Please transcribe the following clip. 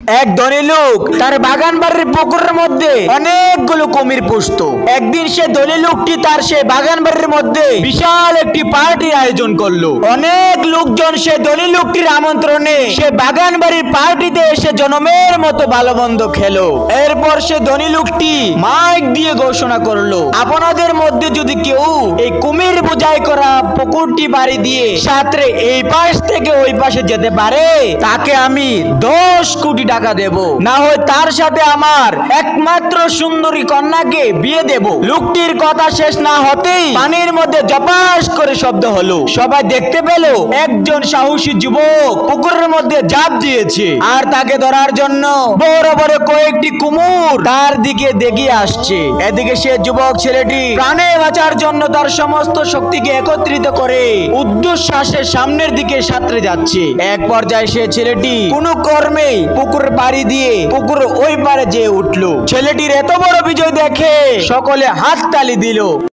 এক ধনী লোক তার বাগান বাড়ির পুকুরের মধ্যে অনেকগুলো কুমির পুষত। একদিন সে ধনী লোকটি তার সে বাগান বাড়ির মধ্যে বিশাল একটি পার্টির আয়োজন করলো। অনেক লোকজন সে ধনী লোকটির আমন্ত্রণে সে বাগান বাড়ির পার্টিতে এসে জনমের মতো ভালো মন্দ খেলো। এরপর সে ধনী লোকটি মাইক দিয়ে ঘোষণা করলো, আপনাদের মধ্যে যদি কেউ এই কুমির বোঝাই করা পুকুরটি বাড়ি দিয়ে সাঁতরে এই পাশ থেকে ওই পাশে যেতে পারে, তাকে আমি 10 কোটি টাকা দেব, না হয় তার সাথে আমার একমাত্র সুন্দরী কন্যাকে বিয়ে দেব। লোকটির কথা শেষ না হতেই পানির মধ্যে জপাস করে শব্দ হলো। সবাই দেখতে পেল একজন সাহসী যুবক পুকুরের মধ্যে ঝাঁপ দিয়েছে, আর তাকে ধরার জন্য বড় বড় কয়েকটি কুমির তার দিকে এগিয়ে আসছে। এদিকে সে যুবক ছেলেটি প্রাণে বাঁচার জন্য তার সমস্ত শক্তিকে একত্রিত করে উদ্ধশ্বাসে সামনের দিকে সাঁতরে যাচ্ছে। এক পর্যায়ে সে ছেলেটি কোনো কর্মেই পুকুরের পাড়ি দিয়ে পুকুরের ওই পারে যেয়ে উঠলো। ছেলেটির এত বড় বিজয় দেখে সকলে হাততালি দিল।